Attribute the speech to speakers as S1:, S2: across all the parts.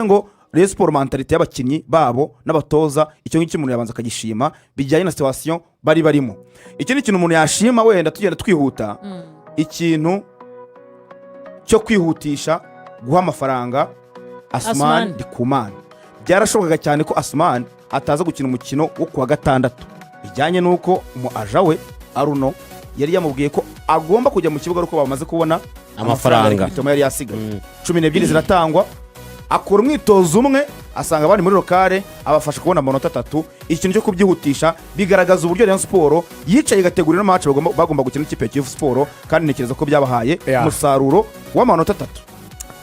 S1: ngo Rayon Sport mentality y'abakinnyi babo n'abatoza icyo ngicyo umuntu yabanza akagishima bijyanye na situation bari barimo. Icyo ni ikintu umuntu yashima wenda tugenda twihuta ikintu cyo kwihutisha guha amafaranga Asman Ndikumana. Byarashobokaga cyane ko Asman ataza gukina umukino wo kuwa gatandatu bijyanye nuko mu aja we Aruno yari yamubwiye ko agomba kujya mu kibuga uko bamaze kubona amafaranga bituma yari yasigaye 12 ziratangwa akora umwitozo umwe asanga abandi muri lokale abafasha kubona amanota 3. Ikintu cyo kubyihutisha bigaragaza uburyo Rayon Sport yicaye igategurira match bagomba gukina ikipe ya Kiyovu Sport kandi nekereza ko byabahaye umusaruro w'amanota 3.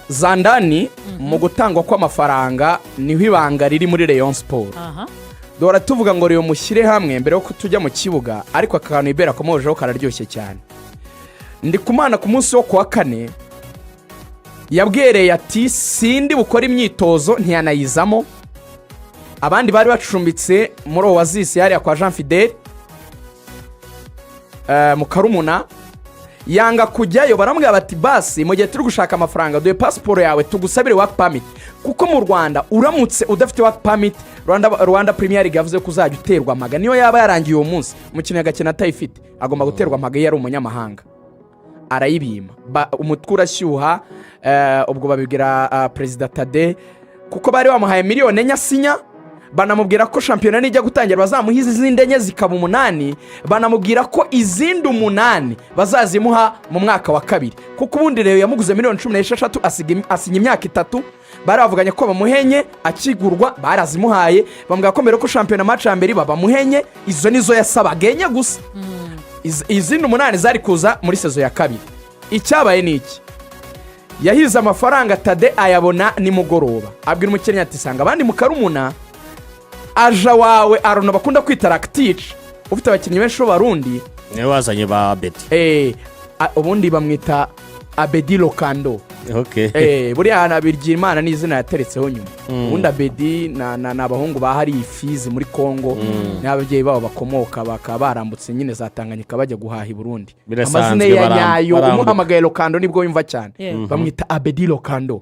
S2: Zandani mu gutangwa kw'amafaranga niho ibanga riri muri Rayon Sport. Dora tuvuga ngo Rayon mushyire hamwe mbere yo kutujya mu kibuga ariko akantu ibera komojeho kararyoshye cyane. Ndikumana ku munsi wo kuwa kane yabwereye ati sindi bukora imyitozo ntiyanayizamo. Abandi bari bacumbitse muri Oasis yari kwa Jean Fidel mu Karumuna yanga kujyayo baramubwira bati basi mu gihe turi gushaka amafaranga duhe passport yawe tugusabire work permit kuko mu Rwanda uramutse udafite work permit Rwanda Premier League yavuze ko uzajya uterwa amaga niyo yaba yarangiye uwo munsi umukino agakina atayifite agomba guterwa amaga yari umunyamahanga arayibima umutwe urashyuha. Ubwo babibwira President Tade kuko bari bamuhaye miliyoni enye asinya banamubwira ko championa nijya gutangira bazamuhiza izindi enye zikaba 8 banamubwira ko izindi 8 bazazimuha mu mwaka wa kabiri kuko ubundi rero yamuguze miliyoni 16 asinya imyaka 3 bari bavuganye ko bamuhenye akigurwa barazimuhaye bambwira ko mbere ko championa match ya mbere bamuhenye izo nizo yasabaga enye gusa izindi 8 zari kuza muri sezo ya kabiri. Icyabaye niki yahize amafaranga Tade ayabona ni mugoroba abwira umukinnyi ati sanga abandi mu Karumuna aja wawe Aruno bakunda kwita Rakitic ufite abakinnyi benshi b'Abarundi
S3: ne wazanye ba Abedi
S2: ubundi bamwita Abedi Lokando. Buriya nabirgira Imana n'izina yateretseho nyuma ubundi Abedi n'abahungu bahari ifizi muri Kongo n'ababyeyi babo bakomoka bakabarambutse nyine zatanganyika bajya guhaha i Burundi amazina ya nyayo umuhamagaye Lokando nibwo yumva cyane bamwita Abedi Lokando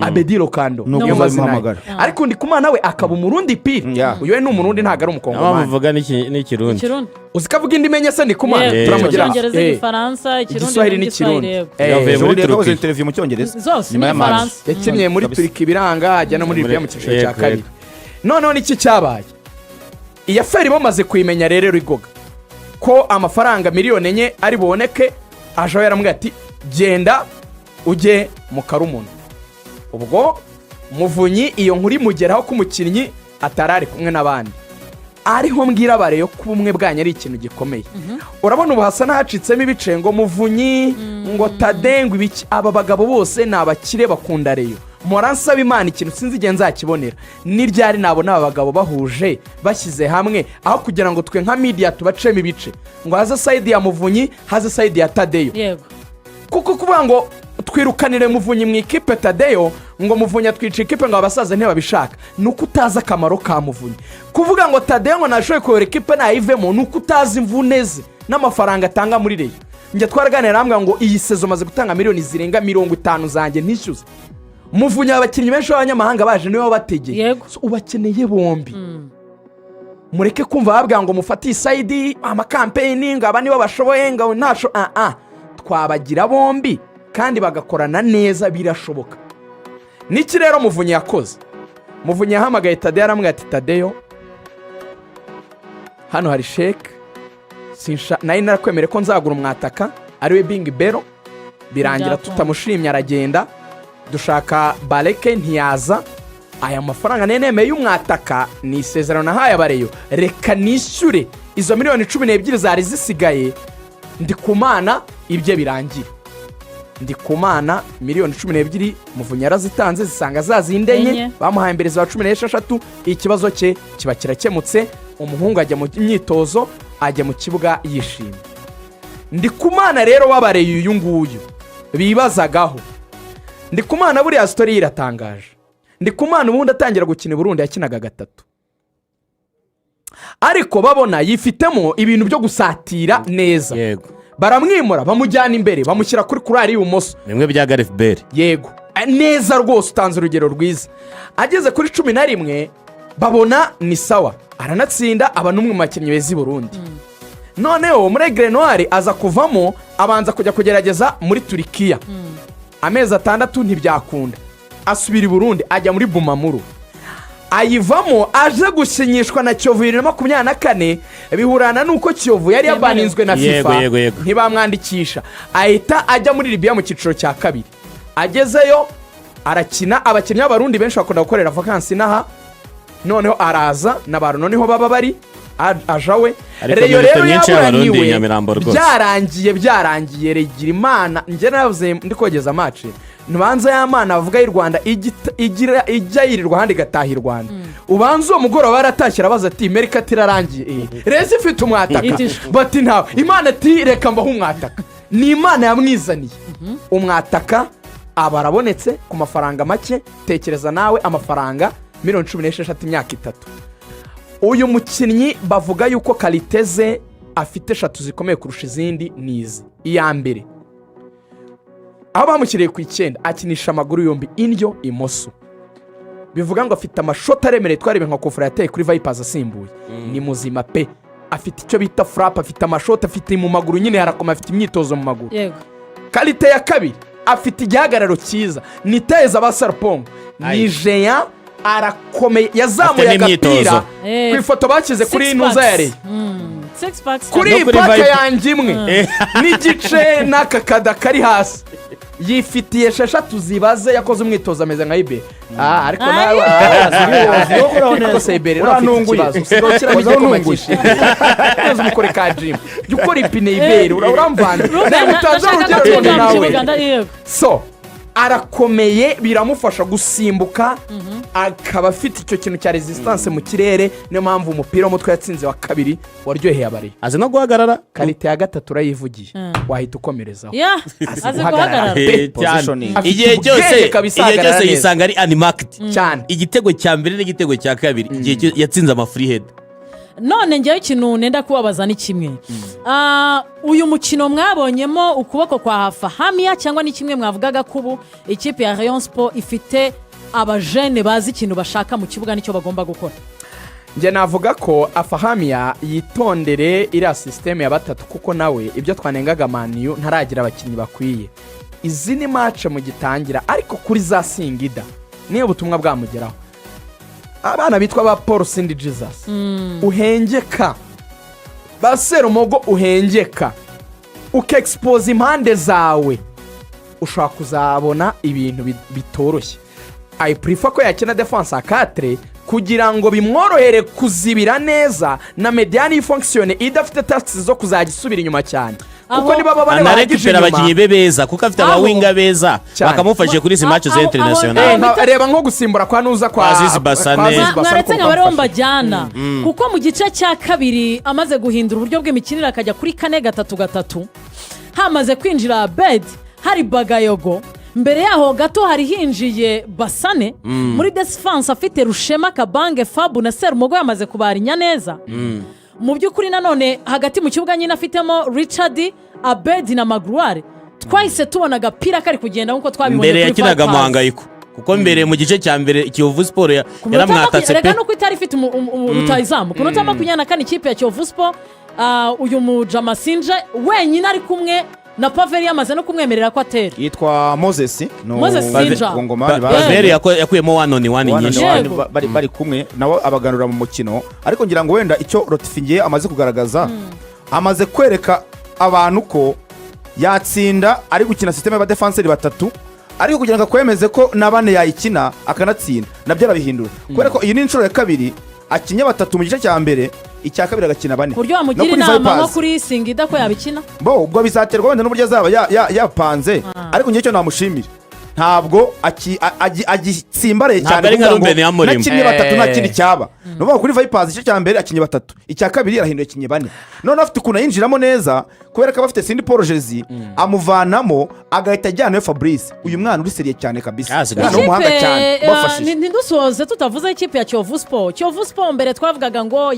S2: Abedi Lokando niyo mazina ariko Ndikumana we akaba umurundi pire uyu we n'umurundi ntago ari umukongomani
S3: bavuga n'ikirundi
S2: uzikavuga indi menye se Ndikumana turamugira
S4: Icyongereza Igifaransa
S2: Igiswahili n'ikirundi
S1: muri yakoze interview mu Cyongereza
S4: nyuma ya match
S2: yakinnye muri Turiki biranga ajya no muri Libya mu cyiciro cya kabiri. Noneho niki cyabaye iya feri bamaze kuyimenya rero rigoga ko amafaranga miliyoni enye ari boneke aje yaramubwira ati genda ujye mu Karumuna. Ubwo Muvunyi iyo nkuri mugeraho ku mukinnyi atarari kumwe n'abandi ariho mbwira bareyo ko ubumwe bwanya ari ikintu gikomeye. Urabona ubu hasa nahacitsemo ibicengo Muvunyi ngo Tadengwa ibiki aba bagabo bose nabakire bakunda Reyo Moransaba Imana ikintu sinzi igihe nzakibonera ni ryari nabona aba bagabo bahuje bashyize hamwe aho kugira ngo twe nka media tubacemo ibice ngo haza side ya Muvunyi haza side ya Tadeyo.
S4: Yego
S2: kuko kuvuga ngo twirukanire Muvunyi mu ikipe Tadeyo ngo Muvunyi atwica ikipe ngo abasaza ntibabishaka nuko utaza akamaro ka Muvunyi. Kuvuga ngo Tadeyo ngo nashoye kuyora ikipe nayivemo nuko utaza imvuneze n'amafaranga atanga muri Reyo. Njye twaraganira hamwe ngo iyi sezo maze gutanga miliyoni zirenga 50 zanjye ntishyuze. Muvunyi abakinnyi benshi b'abanyamahanga baje niwe bategeye ubakeneye bombi. Mureke kumva babwira ngo mufati side ama campaign ngo aba nibo bashoboye ngo ntasho twabagira bombi kandi bagakorana neza birashoboka. Niki rero Muvunyi yakoze Muvunyi yahamagaye Tadeyo aramubwira ati Tadeyo hano hari sheke nari narakwemere ko nzagura umwataka ariwe Bing Bero birangira tutamushimye aragenda dushaka Bareke ntiyaza aya mafaranga nemeye y'umwataka ni isezerano nahaye abareyo reka nishyure izo miliyoni 12 zari zisigaye Ndikumana ibye birangira. Ndikumana miliyoni 12 Muvunyi yarazitanze zisanga zazindenye bamuhaye mbere za 16 ikibazo cye kiba kirakemutse umuhungu ajya mu myitozo ajya mu kibuga yishimye. Ndikumana rero wabareye uyu nguyu bibazagaho Ndikumana buri ya story iratangaje. Ndikumana ubundi atangira gukina Burundi yakinaga 3 ariko babona yifitemo ibintu byo gusatira neza baramwimura bamujyana imbere bamushyira kuri kurari y'ubumoso
S3: bimwe bya Gareth Bale
S2: yego neza rwose, utanze urugero rwiza. Ageze kuri 11 babona ni sawa, aranatsinda, aba n'umwe mu bakinnyi beza i Burundi. Noneho muri Grenoire aza kuvamo, abanza kujya kugerageza muri Turikiya. Amezi 6 ntibyakunda, asubira i Burundi, ajya muri Bumamuru, ayivamo, aje gusinyishwa na Kiyovu 2024. Bihurana nuko Kiyovu yari yabaninzwe na FIFA, ntibamwandikisha, ahita ajya muri Libya mu cyiciro cya kabiri. Agezeyo arakina, abakinnyi b'abarundi benshi bakunda gukorera vacances naha. Noneho araza n'abantu, noneho baba bari ajawe. Reyo rero yaburaniwe, byarangiye regira Imana. Nge navuze ndi kogeza match, ntibanza y'Imana bavuga y'u Rwanda ijya yirirwa handi gataha i Rwanda. Ubanza uwo mugoroba baratashye arabaza ati Amerika tirarangiye, rezi ifite umwataka, bati ntawe. Imana ati reka mbaho umwataka. Ni Imana yamwizaniye umwataka, aba arabonetse ku mafaranga make. Tekereza nawe amafaranga 16 imyaka 3. Uyu mukinnyi bavuga yuko kaliteze afite 3 zikomeye kurusha izindi nizi. Iya mbere, aho bamushyiriye ku 9, akinisha amaguru yombi indyo imoso. Bivuga ngo afite amashoti aremereye, twarebe nka kofra yateye kuri Vipers asimbuye. Ni muzima pe, afite icyo bita frap, afite amashoti, afite mu maguru nyine harakoma, afite imyitozo mu maguru. Yego. Kalite ya kabiri, afite igihagararo cyiza, niteza abasarpong, ni Jean, arakomeye, yazamuye agapira ku ifoto bakize kuri Nuza yare. Kuri paka yanjye imwe n'igice n'akakada kari hasi, yifitiye 6 zibaze, yakoze umwitozo ameze nka Ibe. Ariko nawe ariko Sebere uranunguye, usigokira n'icyo kumakisha neza, umukore ka gym ukora ipine Ibere, uramvana utaza urugero nawe. So arakomeye, biramufasha gusimbuka, akaba afite icyo kintu cya resistance mu kirere. Niyo mpamvu umupira w'umutwe yatsinze wa 2 waryoheye abari.
S1: Azi no guhagarara,
S2: kalite ya 3 urayivugiye, wahita ukomerezaho.
S4: Azi guhagarara,
S3: igihe cyose yisanga ari animated cyane. Igitego cya mbere n'igitego cya kabiri, igihe yatsinze ama free head.
S4: None ngewe ikintu nenda kubabaza ni kimwe, uyu mukino mwabonyemo ukuboko kwa Hafahamia, cyangwa ni kimwe mwavugaga kubu ikipe ya Rayon Sport ifite abajene bazi ikintu bashaka mu kibuga nicyo bagomba gukora?
S2: Nge navuga ko Hafahamia yitondere iriya system ya 3, kuko nawe ibyo twanengaga Maniyu ntaragira abakinnyi bakwiye. Izi ni match mu gitangira, ariko kuri za Singida niyo butumwa bwamugeraho. Abana bitwa ba Paul Sindi Jesus, uhengeka, baserumogo uhengeka, ukexpose impande zawe, ushaka kuzabona ibintu bitoroshye. I prefer ko yakina defense à 4 kugira ngo bimworohere kuzibira neza na mediane function idafite tasks zo kuzagisubira inyuma cyane. Kuko niba babane
S3: bahagije abakinnyi beza, kuko afite abawinga beza bakamufashije kuri izi match za international.
S2: Reba nko gusimbura kwa Nuza kwa
S3: Azizi Basane,
S4: mwaretse nk'abaromba jyana, kuko mu gice cya kabiri amaze guhindura uburyo bw'imikinire akajya kuri 4-3-3, hamaze kwinjira Bed, hari Bagayogo, mbere yaho gato hari hinjiye Basane, muri defense afite Rushema, Kabange, Fabu na Serumogo yamaze kubarinya neza. Mu by'ukuri nanone hagati mu kibuga nyine afitemo Richard, Abedi na Magruare. Twahise tubona agapira kari kugenda nkuko twabibonye
S3: mbere yakinaga muhangayiko, kuko mbere mu gice cya mbere Kiyovu Sport yaramwatatse pe.
S4: Reka nuko itari ifite rutayizamu ku nota 24 ikipe ya Kiyovu Sport, uyu mujama Sinje wenyine ari kumwe na Paveri yamaze no kumwemerera ko atera.
S1: Yitwa Moses
S4: Sinja
S1: Ngongomani,
S3: Paveri yakuyemo 1-on-1 nyinshi,
S1: bari kumwe nawe abaganura mu mukino. Ariko ngira ngo wenda icyo Rotifingiye amaze kugaragaza, amaze kwereka abantu ko yatsinda ari gukina system y'aba defenseur 3, ariko kugira ngo kwemeze ko na 4 yayikina akanatsinda, nabyo arabihindura. Kubera ko iyi ni inshuro ya kabiri akinya 3 mu gice cya mbere, icya kabiri agakina 4.
S4: Kuryo amugira inama nko kuri Singida ko yabikina,
S1: ubwo bizaterwa wenda n'uburyo azaba yapanze. Ariko ngiye cyo namushimira, ntabwo agitsimbaraye cyane nakinye 3 nta kindi cyaba. Nuvuga kuri Vipers icyo cya mbere akinye 3, icya kabiri yarahinduye kinye 4. None afite ukuntu yinjiramo neza, kubera ko bafite Sindi Paul Jezi amuvanamo agahita ajyana Fabrice. Uyu mwana uri seriye cyane kabisa, mwana w'umuhanga cyane bafashije.
S4: Ntindusoze tutavuze ikipe ya Kiyovu Sport. Kiyovu Sport mbere twavugaga ngo